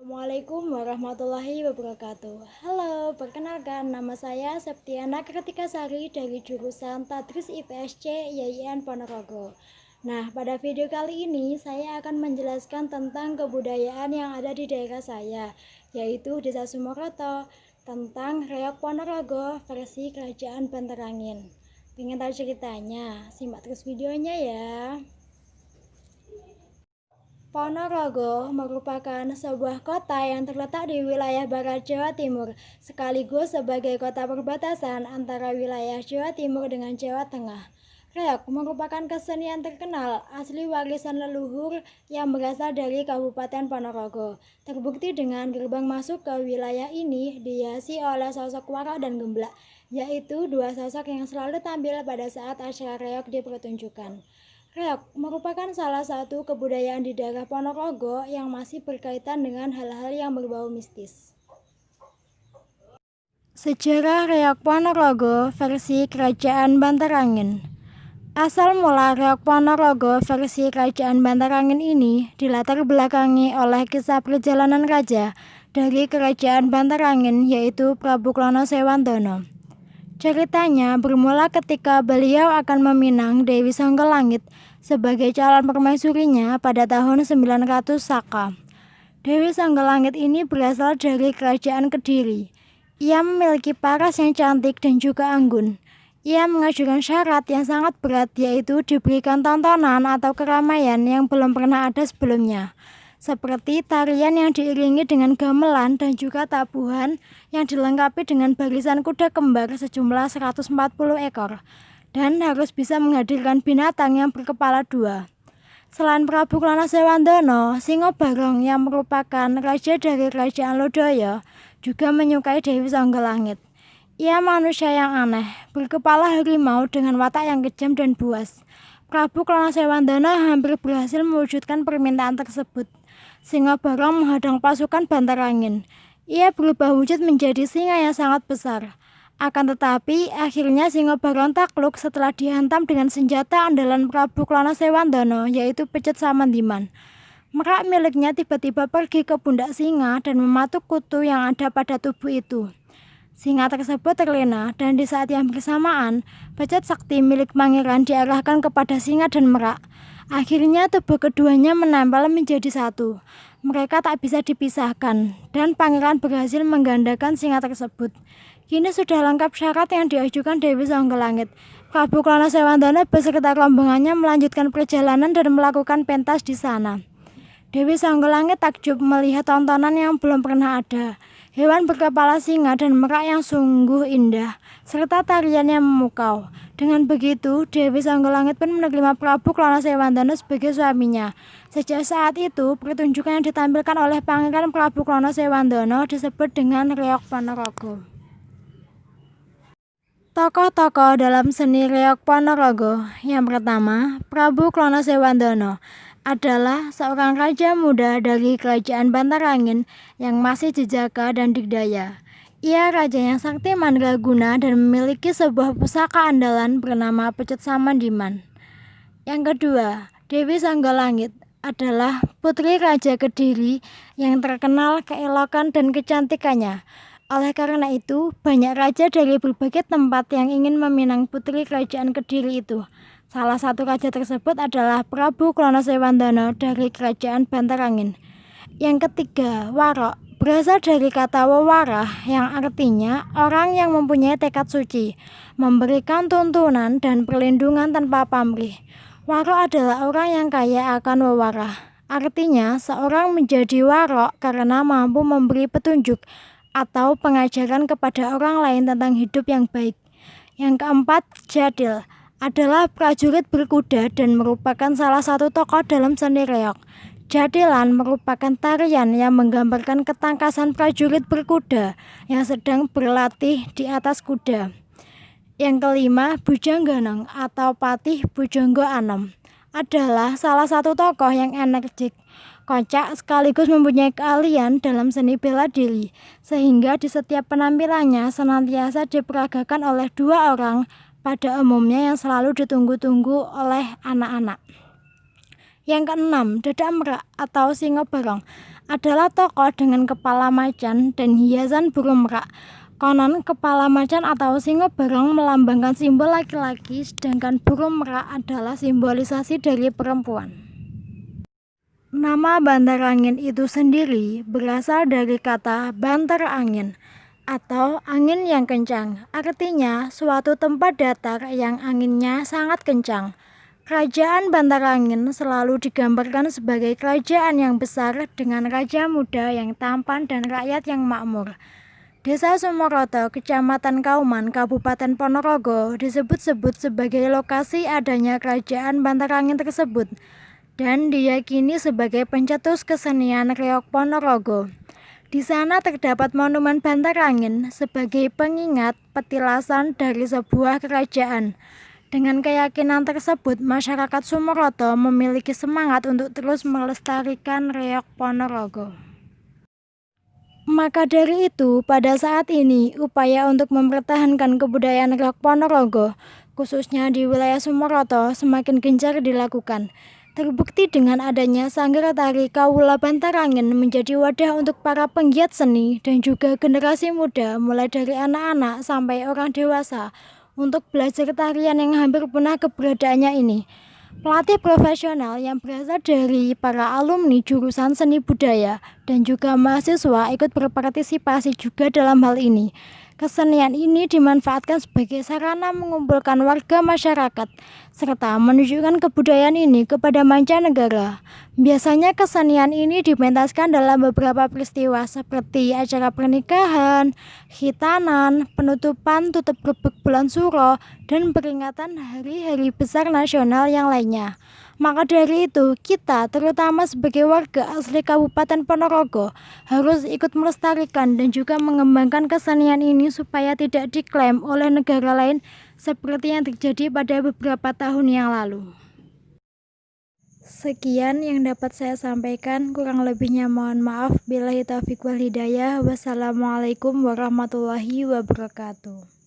Assalamualaikum warahmatullahi wabarakatuh. Halo, perkenalkan nama saya Septiana Kartikasari dari jurusan Tadris IPSC YIN Ponorogo. Nah, pada video kali ini saya akan menjelaskan tentang kebudayaan yang ada di daerah saya, yaitu Desa Sumoroto, tentang Reok Ponorogo versi Kerajaan Banterangin. Pengen tahu ceritanya? Simak terus videonya ya. Ponorogo merupakan sebuah kota yang terletak di wilayah barat Jawa Timur, sekaligus sebagai kota perbatasan antara wilayah Jawa Timur dengan Jawa Tengah. Reok merupakan kesenian terkenal asli warisan leluhur yang berasal dari Kabupaten Ponorogo. Terbukti dengan gerbang masuk ke wilayah ini dihiasi oleh sosok Warok dan Gemblak, yaitu dua sosok yang selalu tampil pada saat acara reok dipertunjukkan. Reok merupakan salah satu kebudayaan di daerah Ponorogo yang masih berkaitan dengan hal-hal yang berbau mistis. Sejarah Reok Ponorogo versi Kerajaan Banterangin. Asal mula Reok Ponorogo versi Kerajaan Banterangin ini dilatar belakangi oleh kisah perjalanan raja dari Kerajaan Banterangin, yaitu Prabu Klono Sewangdono. Ceritanya bermula ketika beliau akan meminang Dewi Songgolangit sebagai calon permaisurinya pada tahun 900 Saka. Dewi Songgolangit ini berasal dari kerajaan Kediri. Ia memiliki paras yang cantik dan juga anggun. Ia mengajukan syarat yang sangat berat, yaitu diberikan tontonan atau keramaian yang belum pernah ada sebelumnya, seperti tarian yang diiringi dengan gamelan dan juga tabuhan yang dilengkapi dengan barisan kuda kembar sejumlah 140 ekor, dan harus bisa menghadirkan binatang yang berkepala dua. Selain Prabu Klono Sewangdono, Singobarong yang merupakan raja dari Kerajaan Lodaya juga menyukai Dewi Songgolangit. Ia manusia yang aneh, berkepala harimau dengan watak yang kejam dan buas. Prabu Klono Sewangdono hampir berhasil mewujudkan permintaan tersebut. Singobarong menghadang pasukan Banterangin. Ia berubah wujud menjadi singa yang sangat besar. Akan tetapi, akhirnya Singobarong takluk setelah dihantam dengan senjata andalan Prabu Klono Sewangdono, yaitu Pecet Samandiman. Merak miliknya tiba-tiba pergi ke pundak singa dan mematuk kutu yang ada pada tubuh itu. Singa tersebut terlena, dan di saat yang bersamaan, pecet sakti milik pangeran diarahkan kepada singa dan merak. Akhirnya tubuh keduanya menempel menjadi satu. Mereka tak bisa dipisahkan, dan pangeran berhasil menggandakan singa tersebut. Kini sudah lengkap syarat yang diajukan Dewi Songgolangit. Prabu Klono Sewangdono beserta rombongannya melanjutkan perjalanan dan melakukan pentas di sana. Dewi Songgolangit takjub melihat tontonan yang belum pernah ada. Hewan berkepala singa dan merak yang sungguh indah, serta tarian yang memukau. Dengan begitu, Dewi Songgolangit pun menerima Prabu Klono Sewangdono sebagai suaminya. Sejak saat itu, pertunjukan yang ditampilkan oleh Pangeran Prabu Klono Sewangdono disebut dengan Reok Ponorogo. Tokoh-tokoh dalam seni Reok Ponorogo. Yang pertama, Prabu Klono Sewangdono adalah seorang raja muda dari Kerajaan Banterangin yang masih jejaka dan digdaya. Ia raja yang sakti mandraguna dan memiliki sebuah pusaka andalan bernama Pecet Samandiman. Yang kedua, Dewi Songgolangit adalah putri Raja Kediri yang terkenal keelokan dan kecantikannya. Oleh karena itu, banyak raja dari berbagai tempat yang ingin meminang putri Kerajaan Kediri itu. Salah satu raja tersebut adalah Prabu Klono Sewangdono dari Kerajaan Banterangin. Yang ketiga, Warok berasal dari kata wewarah yang artinya orang yang mempunyai tekad suci, memberikan tuntunan dan perlindungan tanpa pamrih. Warok adalah orang yang kaya akan wewarah. Artinya, seorang menjadi warok karena mampu memberi petunjuk atau pengajaran kepada orang lain tentang hidup yang baik. Yang keempat, Jadil adalah prajurit berkuda dan merupakan salah satu tokoh dalam seni reok. Jadilan merupakan tarian yang menggambarkan ketangkasan prajurit berkuda yang sedang berlatih di atas kuda. Yang kelima, Bujangganong atau Patih Bujangga Anom adalah salah satu tokoh yang energik, kocak sekaligus mempunyai keahlian dalam seni bela diri, sehingga di setiap penampilannya senantiasa diperagakan oleh dua orang pada umumnya yang selalu ditunggu-tunggu oleh anak-anak. Yang keenam, Dadak Merak atau Singo Barong adalah tokoh dengan kepala macan dan hiasan burung merak. Konon, kepala macan atau singo barong melambangkan simbol laki-laki, sedangkan burung merak adalah simbolisasi dari perempuan. Nama Bantar Angin itu sendiri berasal dari kata banter angin atau angin yang kencang. Artinya suatu tempat datar yang anginnya sangat kencang. Kerajaan Bantar Angin selalu digambarkan sebagai kerajaan yang besar dengan raja muda yang tampan dan rakyat yang makmur. Desa Sumoroto, Kecamatan Kauman, Kabupaten Ponorogo disebut-sebut sebagai lokasi adanya kerajaan Bantar Angin tersebut dan diyakini sebagai pencetus kesenian reog Ponorogo. Di sana terdapat monumen Bantar Angin sebagai pengingat petilasan dari sebuah kerajaan. Dengan keyakinan tersebut, masyarakat Sumoroto memiliki semangat untuk terus melestarikan reog Ponorogo. Maka dari itu, pada saat ini, upaya untuk mempertahankan kebudayaan reog Ponorogo, khususnya di wilayah Sumoroto, semakin gencar dilakukan. Terbukti dengan adanya Sanggar Tari Kawula Bantar Angin menjadi wadah untuk para penggiat seni dan juga generasi muda, mulai dari anak-anak sampai orang dewasa, untuk belajar tarian yang hampir punah keberadaannya ini. Pelatih profesional yang berasal dari para alumni jurusan seni budaya dan juga mahasiswa ikut berpartisipasi juga dalam hal ini. Kesenian ini dimanfaatkan sebagai sarana mengumpulkan warga masyarakat serta menunjukkan kebudayaan ini kepada mancanegara. Biasanya kesenian ini dipentaskan dalam beberapa peristiwa seperti acara pernikahan, khitanan, penutupan tutup gerbek bulan suro, dan peringatan hari-hari besar nasional yang lainnya. Maka dari itu, kita terutama sebagai warga asli Kabupaten Ponorogo harus ikut melestarikan dan juga mengembangkan kesenian ini supaya tidak diklaim oleh negara lain seperti yang terjadi pada beberapa tahun yang lalu. Sekian yang dapat saya sampaikan, kurang lebihnya mohon maaf. Billahi taufiq wal hidayah. Wassalamualaikum warahmatullahi wabarakatuh.